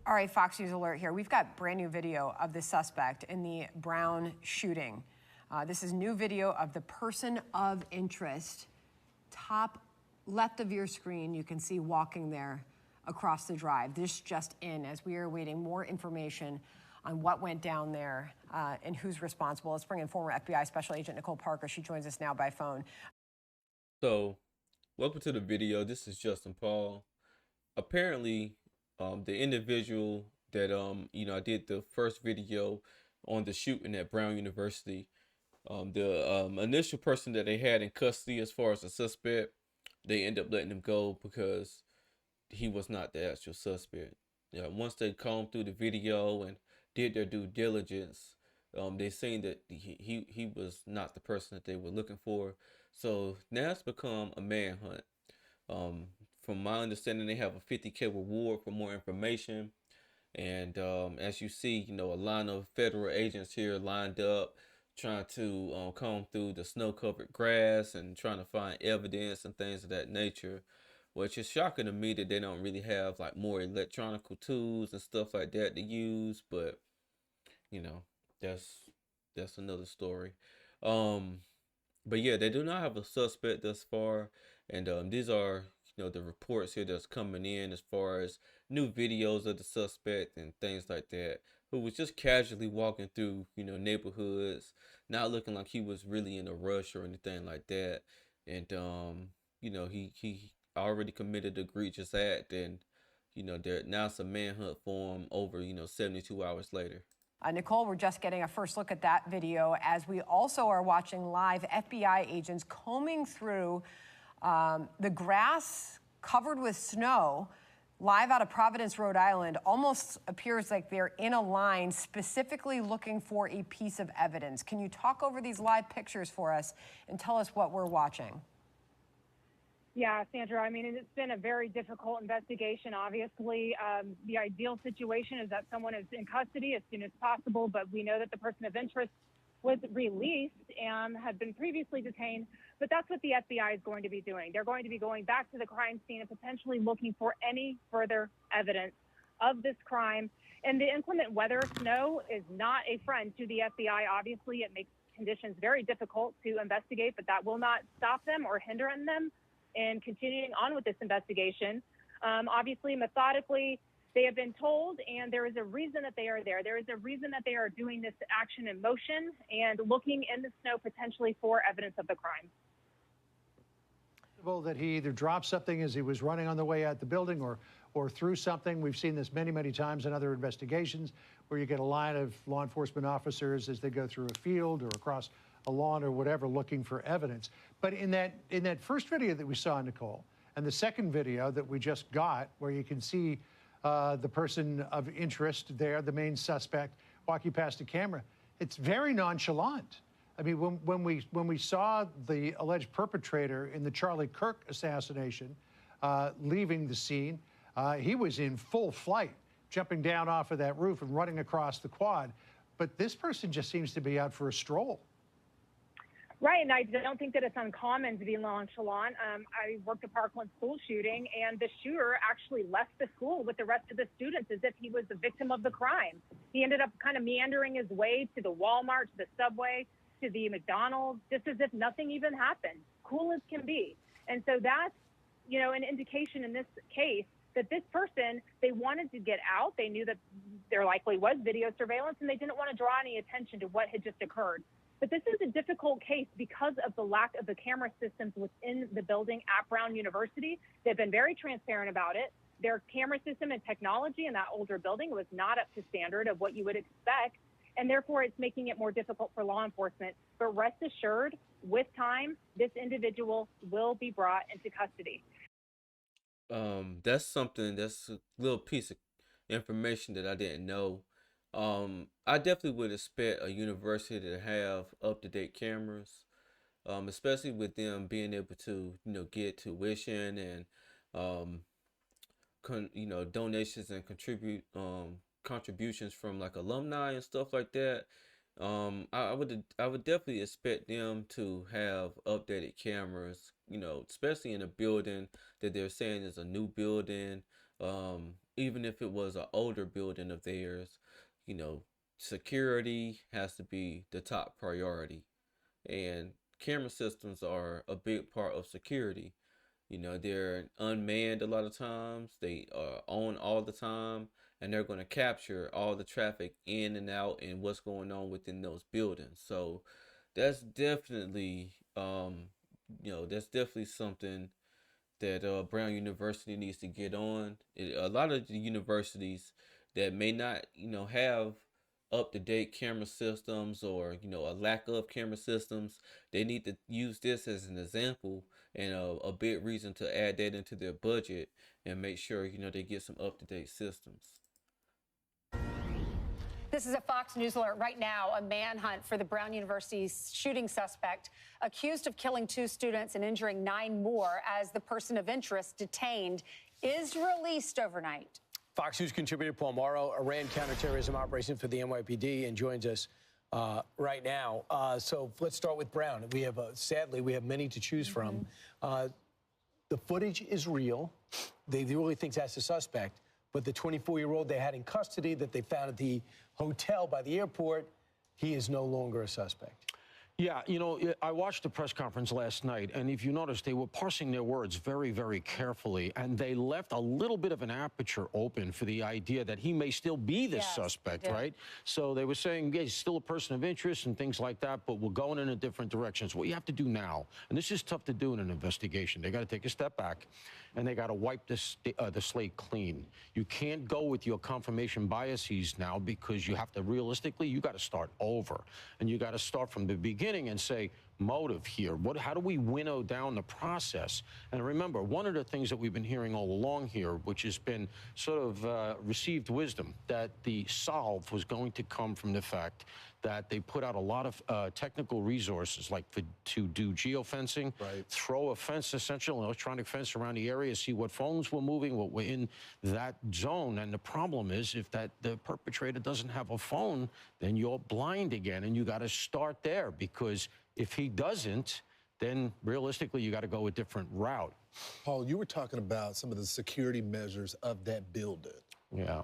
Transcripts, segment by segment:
All right, Fox News alert here. We've got brand new video of the suspect in the Brown shooting. This is new video of the person of interest. Top left of your screen, you can see walking there across the drive. This just in as we are waiting more information on what went down there and who's responsible. Let's bring in former FBI Special Agent Nicole Parker. She joins us now by phone. So, welcome to the video. This is Justin Paul. Apparently, the individual that I did the first video on the shooting at Brown University, the initial person that they had in custody as far as the suspect, they end up letting him go because he was not the actual suspect. Once they combed through the video and did their due diligence, they seen that he was not the person that they were looking for. So now it's become a manhunt. Um, from my understanding, they have a 50K reward for more information. And as you see, a line of federal agents here lined up, trying to comb through the snow-covered grass and trying to find evidence and things of that nature. Which is shocking to me that they don't really have like more electronic tools and stuff like that to use. But you know, that's another story. Um, but yeah, they do not have a suspect thus far, and these are the reports here that's coming in as far as new videos of the suspect and things like that, who was just casually walking through neighborhoods, not looking like he was really in a rush or anything like that, and he already committed a egregious act, and there now it's a manhunt for him over 72 hours later. Nicole, we're just getting a first look at that video as we also are watching live FBI agents combing through the grass covered with snow live out of Providence, Rhode Island. Almost appears like they're in a line specifically looking for a piece of evidence. Can you talk over these live pictures for us and tell us what we're watching? Yeah, Sandra, I mean, it's been a very difficult investigation, obviously. The ideal situation is that someone is in custody as soon as possible, but we know that the person of interest was released and had been previously detained. But that's what the FBI is going to be doing. They're going to be going back to the crime scene and potentially looking for any further evidence of this crime. And the inclement weather, snow, is not a friend to the FBI. Obviously, it makes conditions very difficult to investigate, but that will not stop them or hinder them and continuing on with this investigation. Obviously, methodically, they have been told, and there is a reason that they are there. There is a reason that they are doing this action in motion and looking in the snow potentially for evidence of the crime. That he either dropped something as he was running on the way out the building or threw something. We've seen this many, many times in other investigations where you get a line of law enforcement officers as they go through a field or across a lawn or whatever looking for evidence. But in that first video that we saw, Nicole, and the second video that we just got where you can see the person of interest there, the main suspect, walking past the camera, it's very nonchalant. I mean, when we saw the alleged perpetrator in the Charlie Kirk assassination leaving the scene, he was in full flight, jumping down off of that roof and running across the quad. But this person just seems to be out for a stroll. Right, and I don't think that it's uncommon to be nonchalant. I worked a Parkland school shooting, and the shooter actually left the school with the rest of the students as if he was the victim of the crime. He ended up kind of meandering his way to the Walmart, to the Subway, to the McDonald's, just as if nothing even happened, cool as can be. And so that's, an indication in this case that this person, they wanted to get out. They knew that there likely was video surveillance, and they didn't want to draw any attention to what had just occurred. But this is a difficult case because of the lack of the camera systems within the building at Brown University. They've been very transparent about it. Their camera system and technology in that older building was not up to standard of what you would expect, and therefore it's making it more difficult for law enforcement. But rest assured, with time, this individual will be brought into custody. That's a little piece of information that I didn't know. I definitely would expect a university to have up-to-date cameras, especially with them being able to, get tuition and, donations and contributions from like alumni and stuff like that. I would definitely expect them to have updated cameras, especially in a building that they're saying is a new building. even if it was an older building of theirs, you know, security has to be the top priority. And camera systems are a big part of security. You know, they're unmanned a lot of times. They are on all the time, and they're going to capture all the traffic in and out and what's going on within those buildings. So that's definitely, that's definitely something that Brown University needs to get on. A lot of the universities that may not, have up to date camera systems, or a lack of camera systems, they need to use this as an example and a big reason to add that into their budget and make sure they get some up to date systems. This is a Fox News alert right now. A manhunt for the Brown University shooting suspect accused of killing 2 students and injuring 9 more as the person of interest detained is released overnight. Fox News contributor Paul Morrow, Iran counterterrorism operation for the NYPD, and joins us right now. So let's start with Brown. We have, sadly, we have many to choose from. The footage is real. They really think that's a suspect. But the 24-year-old they had in custody that they found at the hotel by the airport, he is no longer a suspect. Yeah, I watched the press conference last night, and if you notice, they were parsing their words very, very carefully, and they left a little bit of an aperture open for the idea that he may still be the suspect, right? So they were saying, yeah, he's still a person of interest and things like that, but we're going in a different direction. So what you have to do now, and this is tough to do in an investigation, they got to take a step back, and they got to wipe the slate clean. You can't go with your confirmation biases now, because you have to, realistically, you got to start over, and you got to start from the beginning and say, motive here. How do we winnow down the process? And remember, one of the things that we've been hearing all along here, which has been sort of received wisdom, that the solve was going to come from the fact that they put out a lot of technical resources, like to do geofencing, throw a fence, essentially, an electronic fence around the area, see what phones were moving, what were in that zone. And the problem is, if the perpetrator doesn't have a phone, then you're blind again, and you got to start there, because if he doesn't, then realistically, you got to go a different route. Paul, you were talking about some of the security measures of that building. Yeah.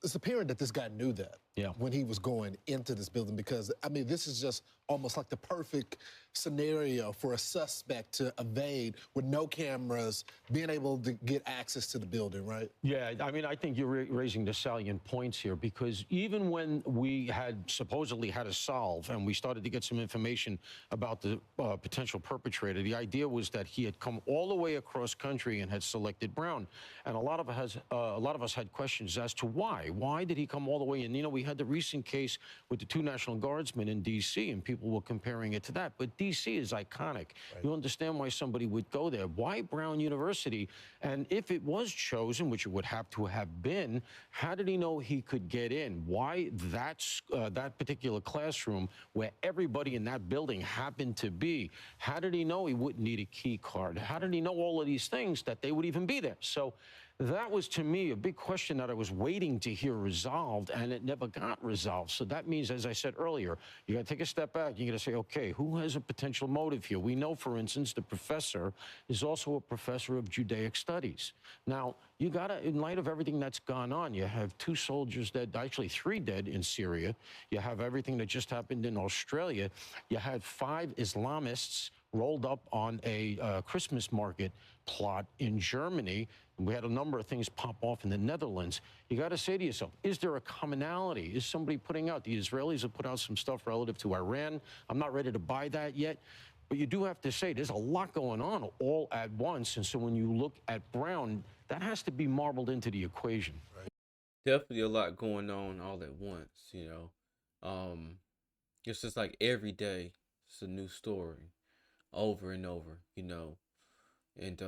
It's apparent that this guy knew that when he was going into this building, because, I mean, this is just almost like the perfect scenario for a suspect to evade with no cameras, being able to get access to the building, right? Yeah, I mean, I think you're raising the salient points here, because even when we had supposedly had a solve and we started to get some information about the potential perpetrator, the idea was that he had come all the way across country and had selected Brown. And a lot of us had questions as to why. Why did he come all the way in? We had the recent case with the 2 National Guardsmen in D.C., and people were comparing it to that. But D.C. is iconic. Right. You understand why somebody would go there. Why Brown University? And if it was chosen, which it would have to have been, how did he know he could get in? Why that particular classroom where everybody in that building happened to be? How did he know he wouldn't need a key card? How did he know all of these things, that they would even be there? So that was, to me, a big question that I was waiting to hear resolved, and it never got resolved. So that means, as I said earlier, you got to take a step back. You got to say, okay, who has a potential motive here? We know, for instance, the professor is also a professor of Judaic studies. Now, you got to, in light of everything that's gone on, you have 2 soldiers dead, actually 3 dead in Syria. You have everything that just happened in Australia. You had 5 Islamists rolled up on a Christmas market plot in Germany. We had a number of things pop off in the Netherlands. You got to say to yourself, is there a commonality? Is somebody putting out? The Israelis have put out some stuff relative to Iran. I'm not ready to buy that yet. But you do have to say there's a lot going on all at once. And so when you look at Brown, that has to be marbled into the equation. Right. Definitely a lot going on all at once, It's just like every day, it's a new story over and over, And,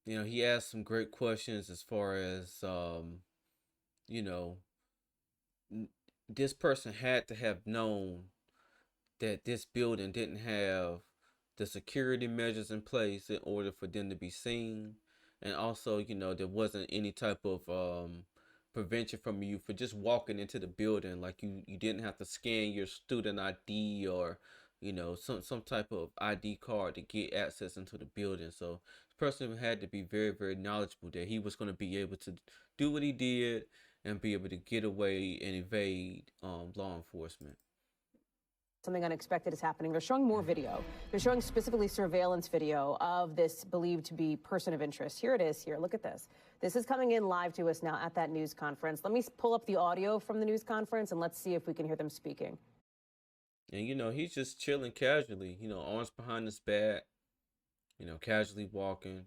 he asked some great questions as far as, this person had to have known that this building didn't have the security measures in place in order for them to be seen. And also, there wasn't any type of prevention from you for just walking into the building. Like you didn't have to scan your student ID or you know, some type of ID card to get access into the building. So the person had to be very, very knowledgeable that he was going to be able to do what he did and be able to get away and evade law enforcement. Something unexpected is happening. They're showing more video. They're showing specifically surveillance video of this believed to be person of interest. Here it is here. Look at this. This is coming in live to us now at that news conference. Let me pull up the audio from the news conference and let's see if we can hear them speaking. And, you know, he's just chilling casually, you know, arms behind his back, you know, casually walking,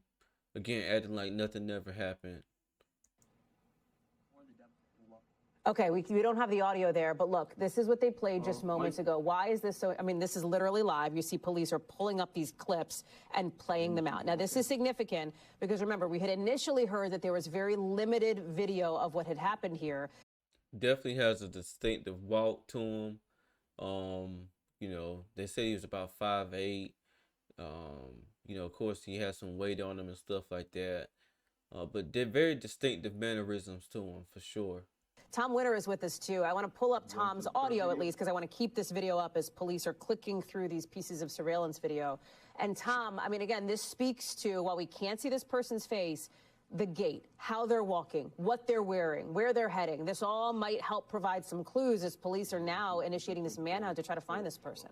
again, acting like nothing never happened. Okay, we don't have the audio there, but look, this is what they played just moments ago. Why is this so? I mean, this is literally live. You see police are pulling up these clips and playing them out. Now, this is significant because remember, we had initially heard that there was very limited video of what had happened here. Definitely has a distinctive walk to him. You know, they say he was about 5'8". You know, of course, he has some weight on him and stuff like that. But they're very distinctive mannerisms to him, for sure. Tom Winter is with us, too. I want to pull up Tom's audio, at least, because I want to keep this video up as police are clicking through these pieces of surveillance video. And Tom, I mean, again, this speaks to, while we can't see this person's face, the gait, how they're walking, what they're wearing, where they're heading. This all might help provide some clues as police are now initiating this manhunt to try to find this person.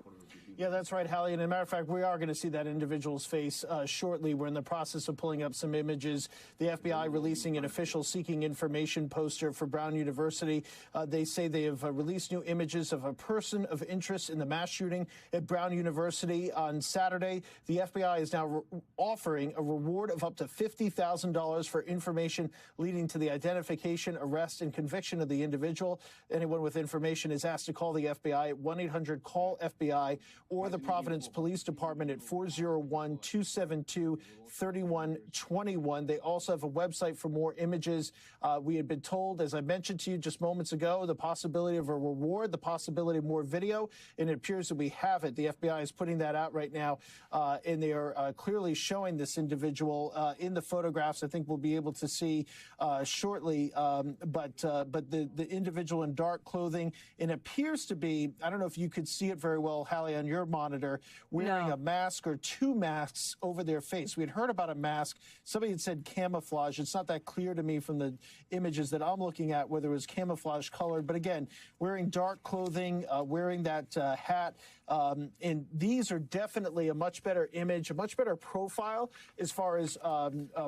Yeah, that's right, Hallie. And as a matter of fact, we are going to see that individual's face shortly. We're in the process of pulling up some images. The FBI releasing an official seeking information poster for Brown University. They say they have released new images of a person of interest in the mass shooting at Brown University on Saturday. The FBI is now offering a reward of up to $50,000 for information leading to the identification, arrest, and conviction of the individual. Anyone with information is asked to call the FBI at 1-800-CALL-FBI or the Providence Police Department at 401-272-3121. They also have a website for more images. We had been told, as I mentioned to you just moments ago, the possibility of a reward, the possibility of more video, and it appears that we have it. The FBI is putting that out right now, and they are clearly showing this individual in the photographs. I think we'll be able to see shortly, but the individual in dark clothing, and appears to be, I don't know if you could see it very well, Hallie, on your monitor, wearing a mask or two masks over their face. We had heard about a mask. Somebody had said camouflage. It's not that clear to me from the images that I'm looking at whether it was camouflage colored. But again, wearing dark clothing, wearing that hat. And these are definitely a much better image, a much better profile as far as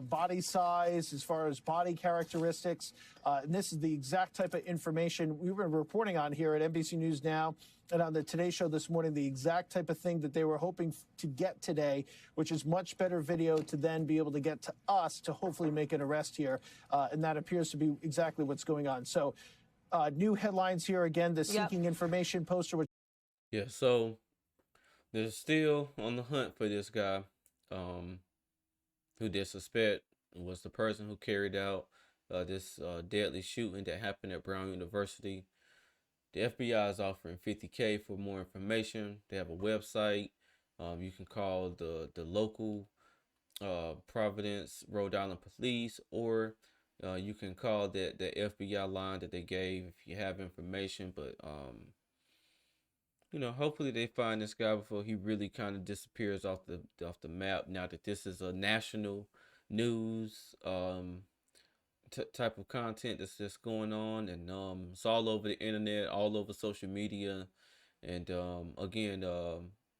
body size, as far as body characteristics. And this is the exact type of information we were reporting on here at NBC News Now and on the Today Show this morning, the exact type of thing that they were hoping to get today, which is much better video to then be able to get to us to hopefully make an arrest here. And that appears to be exactly what's going on. So new headlines here again, the seeking information poster. Yeah, so they're still on the hunt for this guy who they suspect was the person who carried out this deadly shooting that happened at Brown University. The FBI is offering $50K for more information. They have a website. You can call the local Providence, Rhode Island police, or you can call the FBI line that they gave if you have information. But you know, hopefully they find this guy before he really kind of disappears off the map. Now that this is a national news type of content that's just going on, and it's all over the internet, all over social media. And again,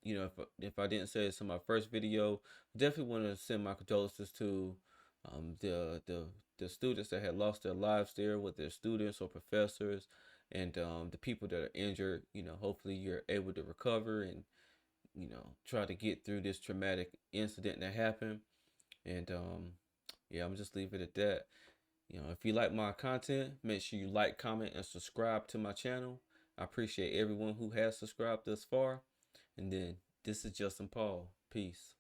you know, if I didn't say this in my first video, I definitely want to send my condolences to the students that had lost their lives there, with their students or professors, and the people that are injured. You know, hopefully you're able to recover and, you know, try to get through this traumatic incident that happened. And yeah, I'm just leave it at that. You know, if you like my content, make sure you like, comment, and subscribe to my channel. I appreciate everyone who has subscribed thus far. And then, this is Justin Paul. Peace.